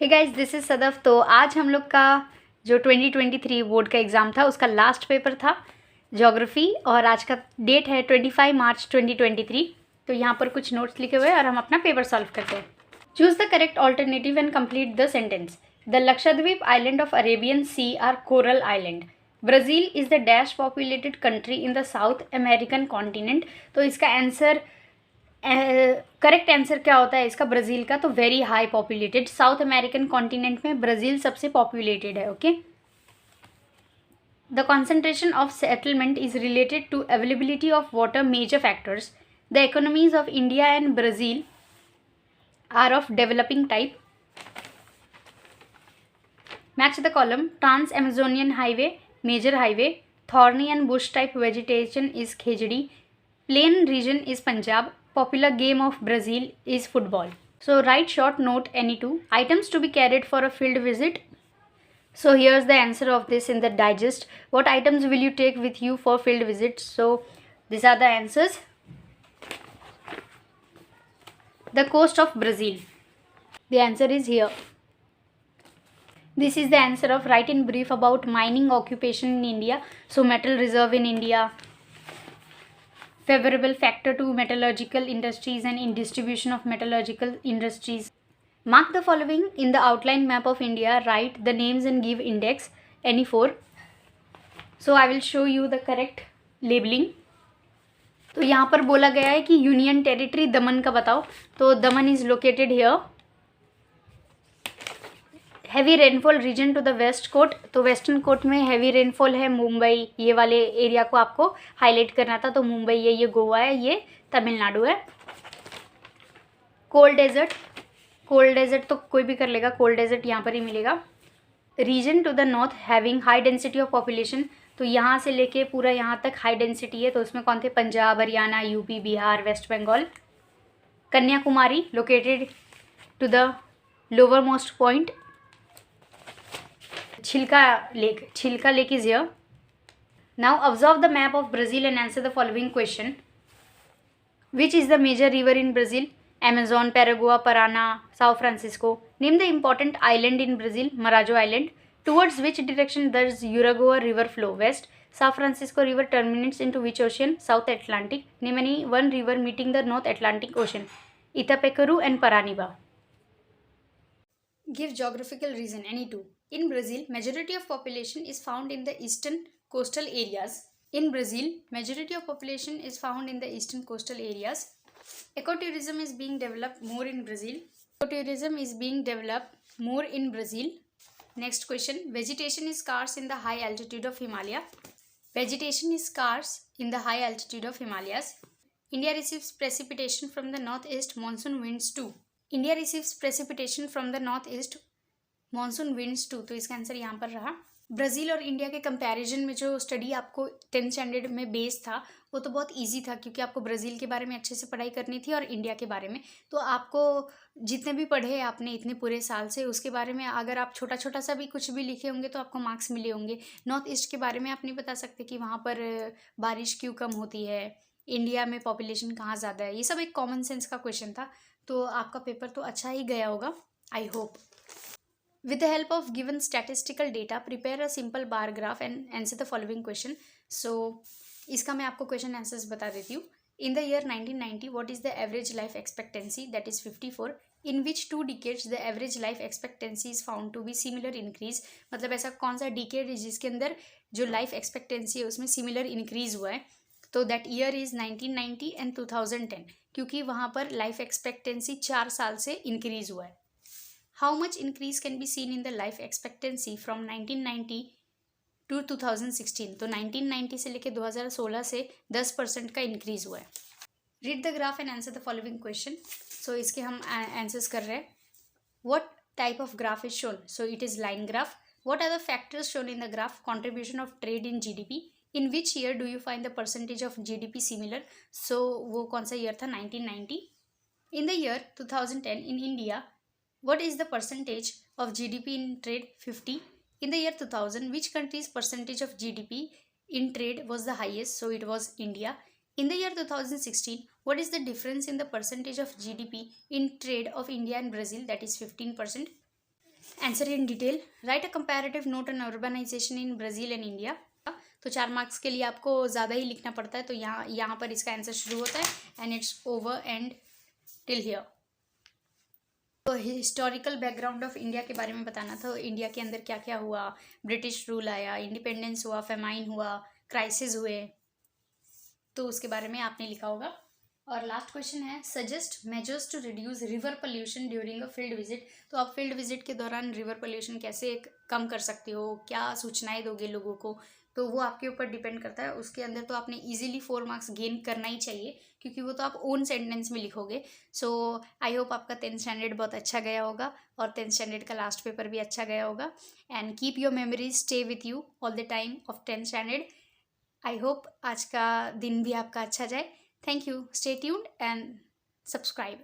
Hey guys, this is Sadaf. तो आज हम लोग का जो 2023 बोर्ड का एग्ज़ाम था उसका लास्ट पेपर था ज्योग्राफी, और आज का डेट है 25 मार्च 2023। तो यहाँ पर कुछ नोट्स लिखे हुए हैं और हम अपना पेपर सॉल्व करते हैं। Choose the correct alternative and complete the sentence. The Lakshadweep island of Arabian Sea are coral island. Brazil is the dash populated country in the South American continent. तो इसका आंसर करेक्ट आंसर क्या होता है इसका Brazil का? तो very high populated. South American continent में Brazil सबसे पॉपुलेटेड है। Okay. The concentration of settlement is related to availability of water major factors. The economies of India and Brazil are of developing type. Match the column. Trans Amazonian highway major highway. Thorny and bush type vegetation is khejri. Plain region is Punjab. Popular game of Brazil is football. So write short note any two. Items to be carried for a field visit. So here's the answer of this in the digest. What items will you take with you for field visit? So these are the answers. The coast of Brazil. The answer is here. This is the answer of write in brief about mining occupation in India. So metal reserve in India. Favorable factor to metallurgical industries and in distribution of metallurgical industries. Mark the following in the outline map of India. Write the names and give index any four. So I will show you the correct labeling. तो यहाँ पर बोला गया है कि union territory दमन का बताओ। तो Daman is located here. Heavy rainfall region to the west coast. तो वेस्टर्न कोस्ट में हैवी रेनफॉल है मुंबई, ये वाले एरिया को आपको हाईलाइट करना था। तो मुंबई है, ये गोवा है, ये तमिलनाडु है। कोल्ड डेजर्ट, कोल्ड डेजर्ट तो कोई भी कर लेगा, कोल्ड डेजर्ट यहाँ पर ही मिलेगा। Region to the north having high density of population. तो यहाँ से लेके पूरा यहाँ तक हाई डेंसिटी है। तो उसमें कौन थे? Punjab, Haryana, UP, Bihar, West Bengal. Kanyakumari located to the lower most point. Chilka Lake is here. Now observe the map of Brazil and answer the following question. Which is the major river in Brazil? Amazon, Paraguay, Parana, São Francisco. Name the important island in Brazil. Marajo Island. Towards which direction does Uruguay River flow? West. São Francisco River terminates into which ocean? South Atlantic. Name any one river meeting the North Atlantic Ocean. Itapecuru and Paraniba. Give geographical reason any two. In Brazil, majority of population is found in the eastern coastal areas. In Brazil, majority of population is found in the eastern coastal areas. Ecotourism is being developed more in Brazil. Ecotourism is being developed more in Brazil. Next question. Vegetation is scarce in the high altitude of Himalaya. Vegetation is scarce in the high altitude of Himalayas. India receives precipitation from the northeast monsoon winds too. India receives precipitation from the northeast monsoon winds too. तो इसका answer यहाँ पर रहा। Brazil और India के comparison में जो study आपको 10th स्टैंडर्ड में बेस था वो तो बहुत इजी था, क्योंकि आपको ब्राज़ील के बारे में अच्छे से पढ़ाई करनी थी और इंडिया के बारे में। तो आपको जितने भी पढ़े आपने इतने पूरे साल से, उसके बारे में अगर आप छोटा छोटा सा भी कुछ भी लिखे होंगे तो आपको मार्क्स मिले होंगे। नॉर्थ ईस्ट के बारे में आप नहीं बता सकते कि वहाँ पर बारिश क्यों कम होती है, इंडिया में पॉपुलेशन कहाँ ज़्यादा है। ये सब एक कॉमन सेंस का क्वेश्चन था। तो आपका पेपर तो अच्छा ही गया होगा, I hope. With the help of given statistical data, prepare a simple bar graph and answer the following question. So, इसका मैं आपको question answers बता देती हूँ. In the year 1990, what is the average life expectancy? That is 54. In which 2 decades the average life expectancy is found to be similar increase? मतलब ऐसा कौन सा decade है जिसके अंदर जो life expectancy है उसमें similar increase हुआ है? तो that year is 1990 and 2010, क्योंकि वहाँ पर life expectancy 4 साल से increase हुआ है. How much increase can be seen in the life expectancy from 1990 to 2016? तो 1990 से लेके 2016 से 10% का इंक्रीज हुआ है. Read the graph and answer the following question. So इसके हम आंसर्स कर रहे हैं. What type of graph is shown? So it is line graph. What are the factors shown in the graph? Contribution of trade in GDP. In which year do you find the percentage of GDP similar? So वो कौन सा year था? 1990. In the year 2010 in India, what is the percentage of GDP in trade? 50. In the year 2000, which country's percentage of GDP in trade was the highest? So it was India. In the year 2016, what is the difference in the percentage of GDP in trade of India and Brazil? That is 15%. Answer in detail. Write a comparative note on urbanisation in Brazil and India. तो 4 marks के लिए आपको ज़्यादा ही लिखना पड़ता है, तो यहाँ पर इसका आंसर शुरू होता है and it's over and till here. तो हिस्टोरिकल बैकग्राउंड ऑफ इंडिया के बारे में बताना था। इंडिया के अंदर क्या क्या हुआ, ब्रिटिश रूल आया, इंडिपेंडेंस हुआ, फेमाइन हुआ, क्राइसिस हुए, तो उसके बारे में आपने लिखा होगा। और लास्ट क्वेश्चन है, suggest measures to reduce river pollution during a field visit. तो आप फील्ड विजिट के दौरान रिवर पोल्यूशन कैसे कम कर सकते हो, क्या सूचनाएं दोगे लोगों को, तो वो आपके ऊपर डिपेंड करता है। उसके अंदर तो आपने इजीली 4 मार्क्स गेन करना ही चाहिए, क्योंकि वो तो आप ओन सेंटेंस में लिखोगे। सो आई होप आपका 10th स्टैंडर्ड बहुत अच्छा गया होगा और 10th स्टैंडर्ड का लास्ट पेपर भी अच्छा गया होगा। And keep your memories stay with you all the time of 10th standard. I hope आज का दिन भी आपका अच्छा जाए। Thank you. Stay tuned and subscribe.